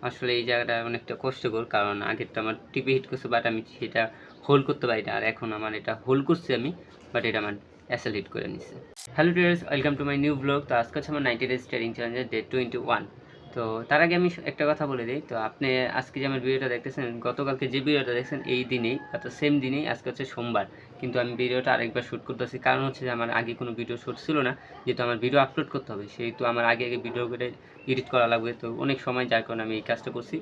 আসলে এই জায়গাটা অনেকটা কষ্টকর, কারণ আগেরটা আমার টিপে হিট করছে, বাট আমি সেটা হোল্ড করতে পারি না। আর এখন আমার এটা হোল্ড করছি আমি, বাট এটা আমার অ্যাসেল হিট করে নিচ্ছে। Hello dears, welcome to my new blog. তো আজকে হচ্ছে আমার 90 ডেজ ট্রেডিং চ্যালেঞ্জের ডে 21। তো তার আগে আমি একটা কথা বলে দিই। তো আপনি আজকে যে আমার ভিডিওটা দেখতেছেন, গতকালকে যে ভিডিওটা দেখছেন এই দিনেই, অর্থাৎ সেম দিনেই আজকে হচ্ছে সোমবার, কিন্তু আমি ভিডিওটা আরেকবার শ্যুট করতেছি। কারণ হচ্ছে যে আমার আগে কোনো ভিডিও শ্যুট ছিল না, যেহেতু আমার ভিডিও আপলোড করতে হবে, সেহেতু আমার আগে ভিডিও করে এডিট করা লাগবে, তো অনেক সময়, যার কারণে আমি এই কাজটা করছি।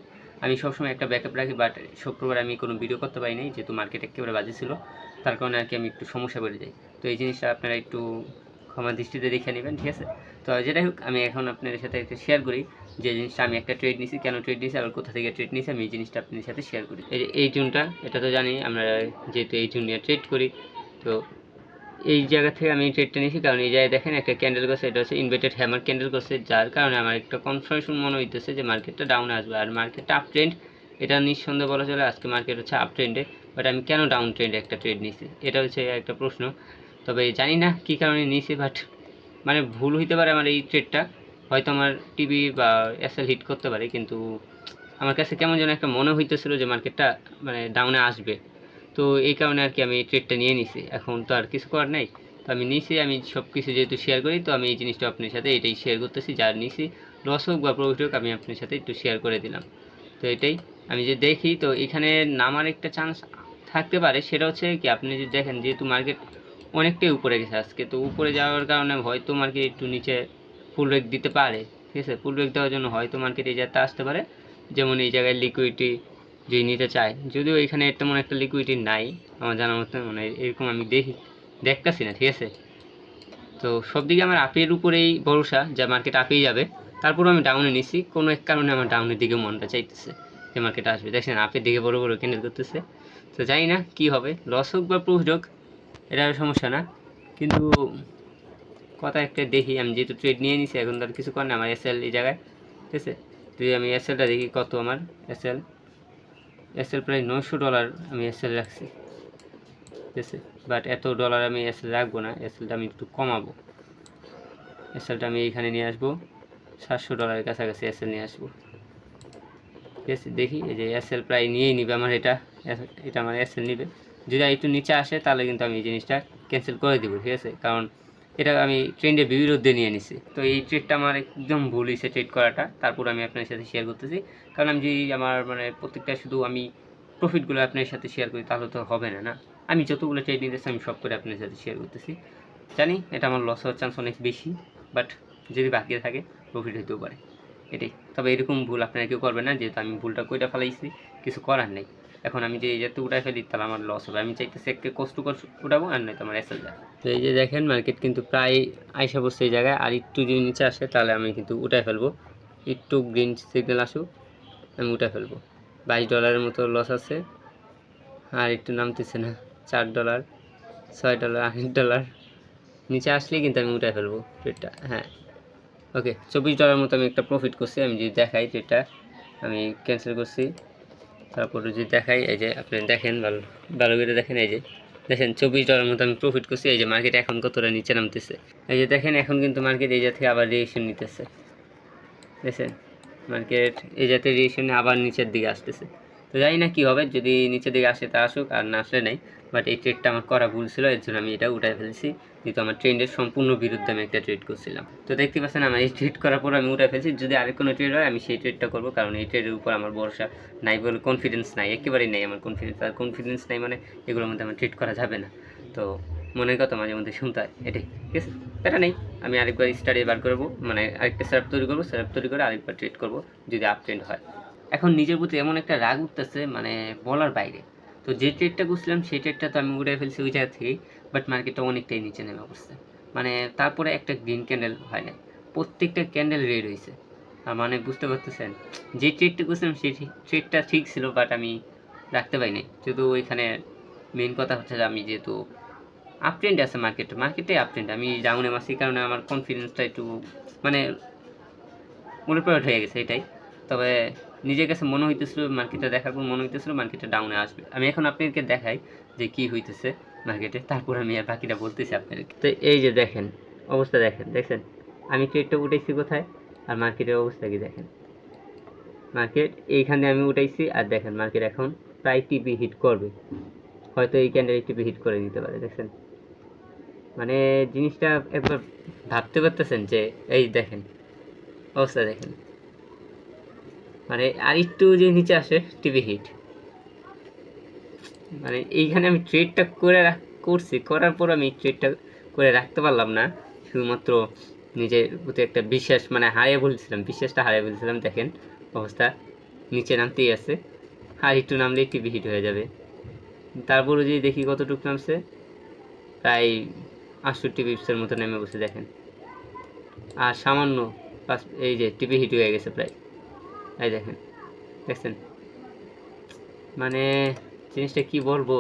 আমি সবসময় একটা ব্যাকআপ রাখি, বাট শুক্রবার আমি কোনো ভিডিও করতে পারি নাই, যেহেতু মার্কেট একেবারে বাজে ছিল, তার কারণে আর কি আমি একটু সমস্যা পড়ে যাই। তো এই জিনিসটা আপনারা একটু ক্ষমা দৃষ্টিতে দেখে নেবেন, ঠিক আছে? তো যেটাই হোক, আমি এখন আপনাদের সাথে একটা শেয়ার করি যে জিনিসটা আমি একটা ট্রেড নিছি, কেন ট্রেড নিছি, আর কোথা থেকে ট্রেড নিছি, আমি এই জিনিসটা আপনাদের সাথে শেয়ার করি। এই জুনটা, এটা তো জানি আমরা, যেহেতু এই জুন নিয়ে ট্রেড করি, তো এই জায়গা থেকে আমি ট্রেডটা নিয়েছি, কারণ এই জায়গায় দেখেন একটা ক্যান্ডেল করছে, এটা হচ্ছে ইনভার্টেড হ্যামার ক্যান্ডেল করছে, যার কারণে আমার একটা কনফার্মেশন মনে হইতেছে যে মার্কেটটা ডাউনে আসবে। আর মার্কেটটা আপ ট্রেন্ড, এটা নিঃসন্দেহে বলা চলে, আজকে মার্কেট হচ্ছে আপ ট্রেন্ডে, বাট আমি কেন ডাউন ট্রেন্ডে একটা ট্রেড নিয়েছি, এটা হচ্ছে একটা প্রশ্ন। তবে জানি না কী কারণে নিয়েছি, বাট মানে ভুল হইতে পারে আমার এই ট্রেডটা, হয়তো আমার টিভি বা এসএল হিট করতে পারে, কিন্তু আমার কাছে কেমন যেন একটা মনে হইতেছিল যে মার্কেটটা মানে ডাউনে আসবে। তো এই কারণে আর কি আমি এই ট্রেডটা নিয়ে নিছি। এখন তো আর কিছু করার নেই, তো আমি নিছি। আমি সব কিছু যেহেতু শেয়ার করি, তো আমি এই জিনিসটা আপনার সাথে এটাই শেয়ার করতেছি, যার নিছি লস হোক বা প্রফিট হোক, আমি আপনার সাথে একটু শেয়ার করে দিলাম। তো এটাই আমি যে দেখি, তো এখানে নামার একটা চান্স থাকতে পারে। সেটা হচ্ছে কি, আপনি যদি দেখেন যেহেতু মার্কেট অনেকটাই উপরে গেছে আজকে, তো উপরে যাওয়ার কারণে হয়তো মার্কেট একটু নিচে ফুল ব্রেক দিতে পারে, ঠিক আছে? ফুল ব্রেক দেওয়ার জন্য হয়তো মার্কেট এই জায়গাটা আসতে পারে, যেমন এই জায়গায় লিকুইডিটি যে নিতে চায়, যদিও এখানে তেমন একটা লিকুইডিটি নাই আমার জানা মতো, মানে এরকম আমি দেখতেছি না, ঠিক আছে? তো সব দিকে আমার আপের উপরেই ভরসা, যা মার্কেট আপেই যাবে। তারপরও আমি ডাউনে নিছি, কোনো এক কারণে আমার ডাউনের দিকে মনটা চাইতেছে যে মার্কেট আসবে। দেখছেন আপের দিকে বড় বড় ক্যান্ডেল করতেছে, তো জানি না কী হবে, লস হোক বা প্রফিট হোক, এটা সমস্যা না। কিন্তু কথা একটা দেখি, আমি যেহেতু ট্রেড নিয়ে নিছি, এখন তার কিছু করার না, আমার এসএল এই জায়গায়, ঠিক আছে? যদি আমি এসএলটা দেখি কত আমার এসএল, প্রায় $900 আমি এসএল রাখছি, ঠিক আছে? বাট এত ডলার আমি এসএল রাখবো না, এসএলটা আমি একটু কমাবো। এসএলটা আমি এইখানে নিয়ে আসবো, $700 কাছাকাছি এসএল নিয়ে আসবো, ঠিক আছে? দেখি, এই যে এসএল প্রায় নিয়েই নিবে আমার, এটা আমার এসএল নিবে। যদি একটু নিচে আসে তাহলে কিন্তু আমি এই জিনিসটা ক্যান্সেল করে দিব, ঠিক আছে? কারণ এটা আমি ট্রেন্ডের বিরুদ্ধে নিয়ে নিছি। তো এই ট্রেডটা আমার একদম ভুল হয়েছে ট্রেড করাটা, তারপর আমি আপনার সাথে শেয়ার করতেছি। কারণ আমি যদি আমার মানে প্রত্যেকটা শুধু আমি প্রফিটগুলো আপনার সাথে শেয়ার করি, তাহলে তো হবে না, না? আমি যতগুলো ট্রেড নিতেছি আমি সব করে আপনার সাথে শেয়ার করতেছি। জানি এটা আমার লস হওয়ার চান্স অনেক বেশি, বাট যদি বাকি থাকে প্রফিট হইতেও পারে, এটাই। তবে এরকম ভুল আপনারা কেউ করবেন না, যেহেতু আমি ভুলটা কইটা ফেলাইছি, কিছু করার নেই। এখন আমি যে যাতে উঠাই ফেলি তাহলে আমার লস হবে। আমি চাইতেছি একটা কষ্ট করে উঠাবো, আর নয়তো আমার এসএল যায়। তো এই যে দেখেন মার্কেট কিন্তু প্রায় আইসা বসছে এই জায়গায়, আর একটু যদি নিচে আসে তাহলে আমি কিন্তু উঠাই ফেলবো। একটু গ্রিন সিগন্যাল আসুক, আমি উঠাই ফেলবো। $22 মতো লস আছে, আর একটু নামতেছে না। $4, $6, $8 নিচে আসলেই কিন্তু আমি উঠাই ফেলবো ট্রেডটা। হ্যাঁ, ওকে, $24 মতো আমি একটা প্রফিট করছি। আমি যদি দেখাই ট্রেডটা আমি ক্যান্সেল করছি, তারপরে যদি দেখাই, এই যে আপনি দেখেন, ভালো ভালো করে দেখেন, এই যে দেখেন $24 মতো আমি প্রফিট করছি। এই যে মার্কেট এখন কতটা নিচে নামতেছে, এই যে দেখেন এখন কিন্তু মার্কেট এই জায়গা থেকে আবার রিয়েকশন নিতেছে, দেখছেন? মার্কেট এই জাতীয় রিয়েকশনে আবার নিচের দিকে আসতেছে। তো জানি না কী হবে, যদি নিচের দিকে আসে তা আসুক, আর না আসলে নেই। বাট এই ট্রেডটা আমার করা ভুল ছিল, এর জন্য আমি এটা উঠাই ফেলছি, যেহেতু আমার ট্রেন্ডের সম্পূর্ণ বিরুদ্ধে আমি একটা ট্রেড করছিলাম। তো দেখতে পাচ্ছেন আমার এই ট্রেড করার পর আমি উঠাই ফেলছি। যদি আরেক কোনো ট্রেড হয় আমি সেই ট্রেডটা করবো, কারণ এই ট্রেডের উপর আমার ভরসা নাই, বলে কনফিডেন্স নাই, একেবারেই নেই আমার কনফিডেন্স। আর কনফিডেন্স নাই মানে এগুলোর মধ্যে আমার ট্রেড করা যাবে না। তো মনের কথা মাঝে মধ্যে শুনতে হয়, এটাই, ঠিক আছে? এটা নেই, আমি আরেকবার স্টাডি বার করবো, মানে আরেকটা সেটআপ তৈরি করবো, সেটআপ তৈরি করে আরেকবার ট্রেড করবো যদি আপ ট্রেন্ড হয়। এখন নিজের প্রতি এমন একটা রাগ উঠতেছে, মানে বলার বাইরে। তো যে ট্রেডটা করছিলাম সেই ট্রেডটা তো আমি উড়ে ফেলছি ওই জায়গা থেকেই, বাট মার্কেটটা অনেকটাই নিচে নেমে পড়ছে। মানে তারপরে একটা গ্রিন ক্যান্ডেল হয় না, প্রত্যেকটা ক্যান্ডেল রেড হয়েছে। মানে বুঝতে পারতেছেন, যে ট্রেডটা করছিলাম সেই ট্রেডটা ঠিক ছিল, বাট আমি রাখতে পারিনি। যেহেতু ওইখানে মেন কথা হচ্ছে যে আমি যেহেতু আপ ট্রেন্ড আছে মার্কেটে আপ ট্রেন্ড, আমি ডাউনে মাসি, কারণে আমার কনফিডেন্সটা একটু মানে উলটপালট হয়ে গেছে, এটাই। তবে নিজের কাছে মনে হইতেছিল, মার্কেটটা দেখার পর মনে হইতেছিল মার্কেটটা ডাউনে আসবে। আমি এখন আপনাদেরকে দেখাই যে কি হইতেছে মার্কেটে, তারপর আমি আর বাকিটা বলতেছি আপনাদেরকে। তো এই যে দেখেন অবস্থা, দেখছেন আমি ট্রেডটা উঠেছি কোথায়, আর মার্কেটের অবস্থা কি দেখেন। মার্কেট এইখানে আমি উঠাইছি, আর দেখেন মার্কেট এখন প্রায় টিপি হিট করবে, হয়তো এই ক্যান্ডেল টিপি হিট করে দিতে পারে। দেখছেন মানে জিনিসটা একবার ভাবতে পারতেছেন যে এই দেখেন অবস্থা দেখেন, মানে আর একটু যে নিচে আসে টিপি হিট। মানে এইখানে আমি ট্রেডটা করছি, করার পর আমি ট্রেডটা করে রাখতে পারলাম না, শুধুমাত্র নিজের প্রতি একটা বিশ্বাস মানে বিশ্বাসটা হারিয়ে বলছিলাম। দেখেন অবস্থা নিচে নামতেই আছে, আর একটু নামলেই টিভি হিট হয়ে যাবে। তারপরে যদি দেখি কতটুকু নামছে, প্রায় 68 পিপসের মতো নেমে বসে। দেখেন আর সামান্য এই যে টিভি হিট হয়ে গেছে প্রায়, এই দেখেন দেখছেন। মানে জিনিসটা কি বলবো,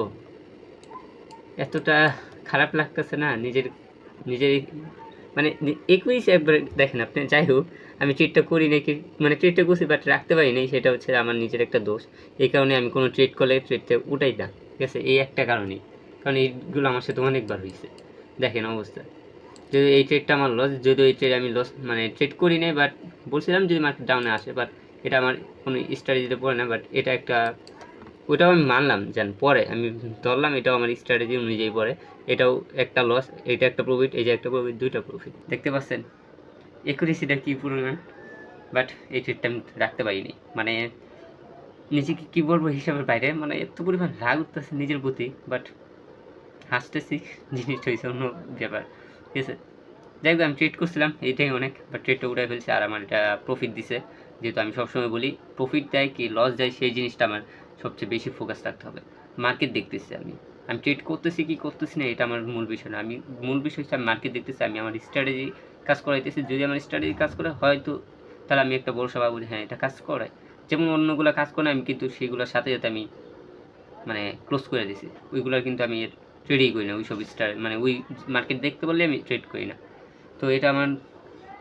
এতটা খারাপ লাগতেছে না নিজের মানে একই একবার দেখেন আপনি। যাই হোক আমি ট্রেডটা করি নাকি, মানে ট্রেডটা করছি বাট রাখতে পারি নাই, সেটা হচ্ছে আমার নিজের একটা দোষ। এই কারণে আমি কোনো ট্রেড করলে ট্রেডটা উঠাই না, ঠিক আছে, এই একটা কারণেই। কারণ এইগুলো আমার সাথে অনেকবার হয়েছে। দেখেন অবস্থা, যদি এই ট্রেডটা আমার লস, যদি এই ট্রেড আমি লস মানে ট্রেড করি নাই, বাট বলছিলাম যদি মার্কেট ডাউনে আসে, বাট এটা আমার কোনো স্ট্র্যাটেজিতে পড়ে না। বাট এটা একটা, ওটাও আমি মানলাম যেন পরে আমি ধরলাম এটাও আমার স্ট্র্যাটেজি অনুযায়ী পড়ে, এটাও একটা লস, এটা একটা প্রফিট, এই যে একটা প্রফিট, দুইটা প্রফিট। দেখতে পাচ্ছেন একুরেসিটা কী পরিমাণ, বাট এই ট্রেডটা আমি রাখতে পারিনি। মানে নিজেকে কী বলবো হিসাবের বাইরে, মানে এত পরিমাণ রাগ উঠতেছে নিজের প্রতি, বাট হাসতেছি, জিনিসটা হয়েছে অন্য ব্যাপার, ঠিক আছে। যাই হোক আমি ট্রেড করছিলাম, এইটাই অনেক, বাট ট্রেডটা উঠাই ফেলছে, আর আমার এটা প্রফিট দিছে। যেহেতু আমি সবসময় বলি প্রফিট দেয় কি লস দেয়, সেই জিনিসটা আমার সবচেয়ে বেশি ফোকাস রাখতে হবে। মার্কেট দেখতেছি আমি ট্রেড করতেছি কি করতেছি না, এটা আমার মূল বিষয় না। আমি মূল বিষয় হচ্ছে আমি মার্কেট দেখতেছি, আমি আমার স্ট্র্যাটেজি কাজ করাইতেছি। যদি আমার স্ট্র্যাটেজি কাজ করে হয়তো তাহলে আমি একটা ভরসা পাবো যে হ্যাঁ এটা কাজ করায়। যেমন অন্যগুলো কাজ করে আমি কিন্তু সেগুলোর সাথে সাথে আমি মানে ক্লোজ করে দিছি, ওইগুলোর কিন্তু আমি ট্রেডই করি না, ওই সব মানে ওই মার্কেট দেখতে বললে আমি ট্রেড করি না। তো এটা আমার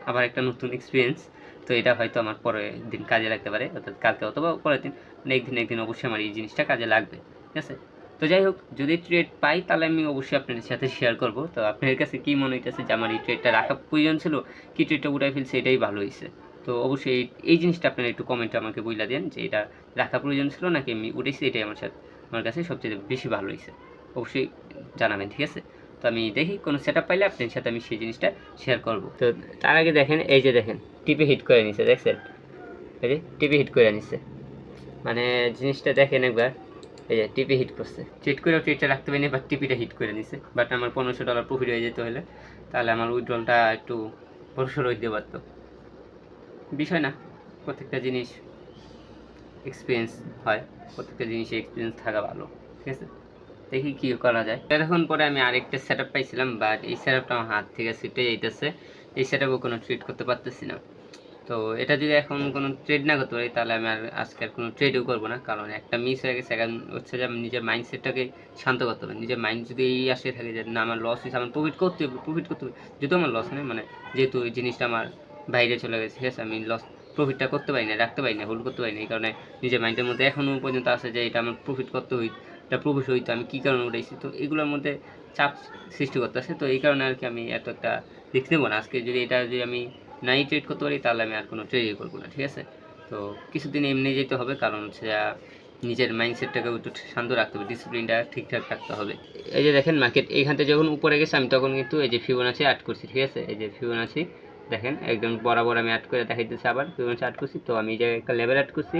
আবার একটা নতুন এক্সপিরিয়েন্স। তো এটা হয়তো আমার পরের দিন কাজে লাগতে পারে, অর্থাৎ কালকে অথবা পরের দিন, মানে একদিন অবশ্যই আমার এই জিনিসটা কাজে লাগবে, ঠিক আছে। তো যাই হোক যদি ট্রেড পাই তাহলে আমি অবশ্যই আপনাদের সাথে শেয়ার করব। তো আপনাদের কাছে কী মনে হইতেছে যে আমার এই ট্রেডটা রাখা প্রয়োজন ছিল কি ট্রেডটা উঠাই ফেলছে এটাই ভালো হয়েছে? তো অবশ্যই এই জিনিসটা আপনারা একটু কমেন্টে আমাকে বইলা দেন যে এটা রাখা প্রয়োজন ছিল নাকি আমি উঠেছি, এটাই আমার কাছে সবচেয়ে বেশি ভালো হয়েছে। অবশ্যই জানাবেন, ঠিক আছে। তো আমি দেখি কোনো সেট আপ পাইলে আপনার সাথে আমি সেই জিনিসটা শেয়ার করব। তো তার আগে দেখেন এই যে দেখেন টিপি হিট করে নিছে, দেখছেন এই যে টিপি হিট করে নিছে, মানে জিনিসটা দেখেন একবার, এই যে টিপি হিট করছে। ট্রেড করেও ট্রেডটা রাখতে পারিনি, বাট টিপিটা হিট করে নিছে। বাট আমার $1500 প্রফিট হয়ে যেতে হলে তাহলে আমার উইথড্রলটা একটু বড়সড় হইতে পারতো। বিষয় না, প্রত্যেকটা জিনিস এক্সপিরিয়েন্স হয়, প্রত্যেকটা জিনিসে এক্সপিরিয়েন্স থাকা ভালো, ঠিক আছে। দেখি কী করা যায়। এতক্ষণ পরে আমি আরেকটা সেট আপ পাইছিলাম, বাট এই সেট আপটা আমার হাত থেকে ছুটে যাইতেছে, এই সেট আপও কোনো ট্রেড করতে পারতেছি না। তো এটা যদি এখন কোনো ট্রেড না করতে পারি তাহলে আমি আর আজকে আর কোনো ট্রেডও করবো না, কারণ একটা মিস হয়ে গেছে। এখন হচ্ছে যে আমি নিজের মাইন্ডসেটটাকে শান্ত করতে হবে। নিজের মাইন্ড যদি এই আসে থাকে যে না আমার লস হয়েছে, আমার প্রফিট করতে হবে, যেহেতু আমার লস নেই, মানে যেহেতু এই জিনিসটা আমার বাইরে চলে গেছে, ঠিক আছে, আমি প্রফিটটা করতে পারি না, রাখতে পারি না, হোল্ড করতে পারি না। এই কারণে নিজের মাইন্ডের মধ্যে এখনও পর্যন্ত আছে যে এটা আমার প্রফিট করতে এটা প্রফিট হইতো, আমি কী কারণে উঠাইছি। তো এগুলোর মধ্যে চাপ সৃষ্টি করতে আসে। তো এই কারণে আর কি আমি এত একটা রিস্ক নেবো না। আজকে যদি এটা যদি আমি নাই ট্রেড করতে পারি তাহলে আমি আর কোনো ট্রেডই করবো না, ঠিক আছে। তো কিছুদিন এমনি যেতে হবে, কারণ হচ্ছে নিজের মাইন্ডসেটটাকে একটু শান্ত রাখতে হবে, ডিসিপ্লিনটা ঠিকঠাক রাখতে হবে। এই যে দেখেন মার্কেট এইখান থেকে যখন উপরে গেছে আমি তখন কিন্তু এই যে ফিবোনাচি অ্যাড করছি, ঠিক আছে। এই যে ফিবোনাচি দেখেন একদম বরাবর আমি অ্যাড করে দেখাইতেছি, আবার ফিবোনাচি অ্যাড করছি। তো আমি এই জায়গায় একটা লেভেল অ্যাড করছি,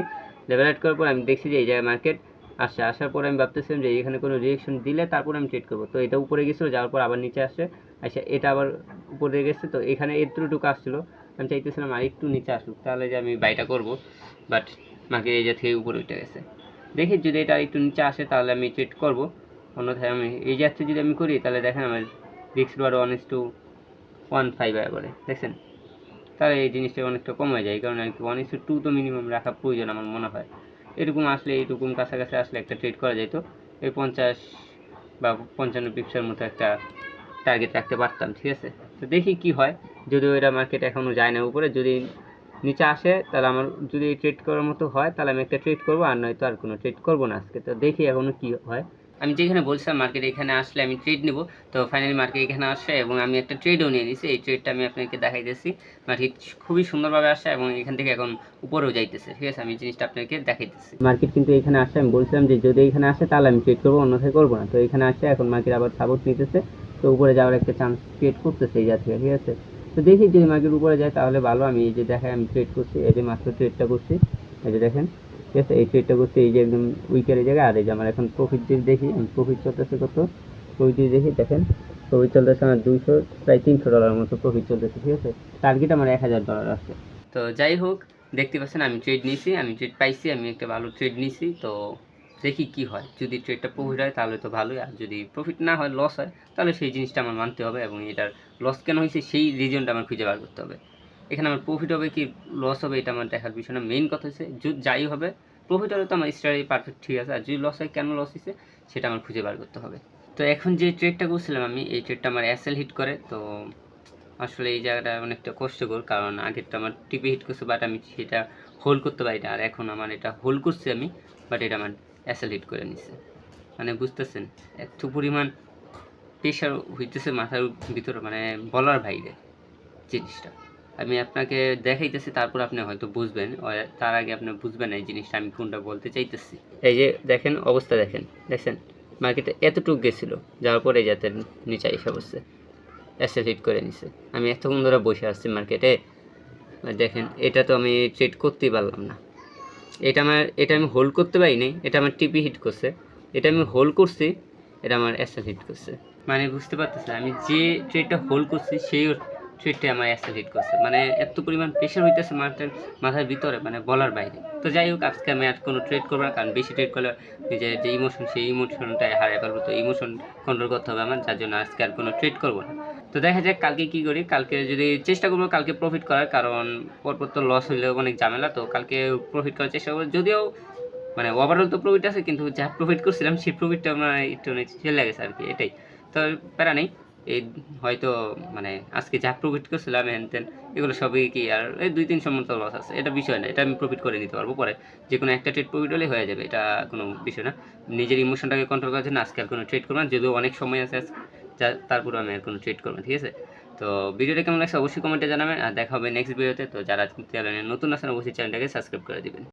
লেভেল অ্যাড করার পর আমি দেখছি যে এই জায়গায় মার্কেট আসার পরে আমি ভাবতেছিলাম যে এখানে কোনো রিয়েকশন দিলে তারপর আমি ট্রেড করবো। তো এটা উপরে গেছিলো, যাওয়ার পর আবার নিচে আসছে, আচ্ছা এটা আবার উপরে গেছে। তো এখানে এতটুকু আসছিলো, আমি চাইতেছিলাম আর একটু নিচে আসুক তাহলে যে আমি বাইটা করব, বাট মার্কেট এই জায়গা থেকে উপরে উঠে গেছে। দেখি যদি এটা একটু নিচে আসে তাহলে আমি ট্রেড করব, অন্যথায় আমি এই যাচ্ছে যদি আমি করি তাহলে দেখেন আমার রিস্ক বার 1:15 আয় করে, দেখছেন। তাহলে এই জিনিসটা অনেকটা কমে যায়, কারণ আর কি 1:2 তো মিনিমাম রাখা প্রয়োজন আমার মনে হয়। এরকম আসলে এইরকম কাছাকাছি আসলে একটা ট্রেড করা যেত, এই 50 বা 55 পিপসের মতো একটা টার্গেট রাখতে পারতাম, ঠিক আছে। তো দেখি কি হয়, যদিও এটা মার্কেট এখনও যায় না উপরে, যদি নিচে আসে তাহলে আমার যদি ট্রেড করার মতো হয় তাহলে আমি একটা ট্রেড করবো, আর নয়তো আর কোনো ট্রেড করবো না আজকে। তো দেখি এখনও কি হয়, আমি যেখানে বলছিলাম মার্কেটে এখানে আসলে আমি ট্রেড নিব, তো ফাইনালি মার্কেট এখানে আসে এবং আমি একটা ট্রেডও নিয়ে নিয়েছি। এই ট্রেডটা আমি আপনাকে দেখাইতেছি। মার্কেট খুবই সুন্দরভাবে আসে এবং এখান থেকে এখন উপরেও যাইতেছে। ঠিক আছে, আমি জিনিসটা আপনাকে দেখাইতেছি। মার্কেট কিন্তু এখানে আসে, আমি বলছিলাম যে যদি এখানে আসে তাহলে আমি ট্রেড করবো, অন্যথায় করবো না। তো এখানে আসে এখন মার্কেট আবার সাপোর্ট নিতেছে, তো উপরে যাওয়ার একটা চান্স ক্রিয়েট করতেছে এই জায়গা থেকে। ঠিক আছে, তো দেখি যদি মার্কেট উপরে যায় তাহলে ভালো। আমি এই যে দেখাই আমি ট্রেড করছি, এই যে মাত্র ট্রেডটা করছি, এই যে দেখেন। ঠিক আছে, এই ট্রেডটা করছি এই যে একদম উইকের জায়গায়। আর এই যে আমার এখন প্রফিট যদি দেখি, প্রফিট চলতেছে কত, প্রফিট যদি দেখি দেখেন, প্রফিট চলতেছে আমার প্রায় $300 মতো প্রফিট চলতেছে। ঠিক আছে, টার্গেট আমার $1000 আছে। তো যাই হোক, দেখতে পাচ্ছেন আমি ট্রেড নিয়েছি, আমি ট্রেড পাইছি, আমি একটা ভালো ট্রেড নিয়েছি। তো দেখি কি হয়, যদি ট্রেডটা প্রফিট হয় তাহলে তো ভালোই, আর যদি প্রফিট না হয়, লস হয়, তাহলে সেই জিনিসটা আমার মানতে হবে এবং এটার লস কেন হয়েছে সেই রিজনটা আমার খুঁজে বার করতে হবে। এখানে আমার প্রফিট হবে কি লস হবে এটা আমার দেখার বিষয় না, মেইন কথা হচ্ছে যাই হবে, প্রফিট হলে তো আমার স্টাডি পারফেক্ট ঠিক আছে, আর যদি লস হয় কেন লস হয়েছে সেটা আমার খুঁজে বার করতে হবে। তো এখন যে ট্রেডটা করছিলাম আমি, এই ট্রেডটা আমার এসএল হিট করে। তো আসলে এই জায়গাটা অনেকটা কষ্টকর, কারণ আগেরটা আমার টিপে হিট করছে, বাট আমি সেটা হোল্ড করতে পারি না। আর এখন আমার এটা হোল্ড করছি আমি, বাট এটা আমার এসএল হিট করে নিছে। মানে বুঝতেছেন এত পরিমাণ প্রেশার হইতেছে মাথার ভিতরে, মানে বলার বাইরে জিনিসটা। আমি আপনাকে দেখাইতেছি, তারপর আপনি হয়তো বুঝবেন, তার আগে আপনি বুঝবেন এই জিনিসটা আমি কোনটা বলতে চাইতেছি। এই যে দেখেন অবস্থা, দেখছেন মার্কেটে এতটুকু গেছিল, যাওয়ার পরে যাতে নিচে এসে বসছে, এসএল হিট করে নিছে। আমি এতক্ষণ ধরে বসে আসছি মার্কেটে, দেখেন এটা তো আমি ট্রেড করতেই পারলাম না। এটা আমি হোল্ড করতে পারিনি, এটা আমার টিপি হিট করছে। এটা আমি হোল্ড করছি, এটা আমার এসএল হিট করছে। মানে বুঝতে পারতেছেন, আমি যে ট্রেডটা হোল্ড করছি সেই ট্রেডটা আমার এসএল হিট করছে। মানে এত পরিমাণ প্রেশার হইতেছে মাথার ভিতরে, মানে বলার বাইরে। তো যাই হোক, আজকে আমি আর কোনো ট্রেড করবো না, কারণ বেশি ট্রেড করলে নিজের যে ইমোশন, সেই ইমোশনটাই হারিয়ে ফেলবো। তো ইমোশন কন্ট্রোল করতে হবে আমার, যার জন্য আজকে আর কোনো ট্রেড করবো না। তো দেখা যাক কালকে কী করি। কালকে যদি চেষ্টা করবো কালকে প্রফিট করার, কারণ পরপর তো লস হইলেও অনেক ঝামেলা। তো কালকে প্রফিট করার চেষ্টা করবো, যদিও মানে ওভারঅল তো প্রফিট আছে, কিন্তু যা প্রফিট করছিলাম সেই প্রফিটটা আমার একটু চলে গেছে আর কি, এটাই। তো প্যারা নেই, এই হয়তো মানে আজকে যা প্রফিট করছিলাম হ্যান এগুলো সবই কি আর এই 2-300 মতো লস আছে, এটা বিষয় না, এটা আমি প্রফিট করে নিতে পারবো পরে। যে কোনো একটা ট্রেড প্রফিট হলেই হয়ে যাবে, এটা কোনো বিষয় না। নিজের ইমোশনটাকে কন্ট্রোল করার জন্য আজকে আর কোনো ট্রেড করবো না, যদিও অনেক সময় আছে তারপরে আমি আর কোনো ট্রেড করবো না। ঠিক আছে, তো ভিডিওটা কেমন লাগছে অবশ্যই কমেন্টে জানাবেন, আর দেখা হবে নেক্সট ভিডিওতে। তো যারা চ্যানেলে নতুন আছেন অবশ্যই চ্যানেলটাকে সাবস্ক্রাইব করে দিবেন।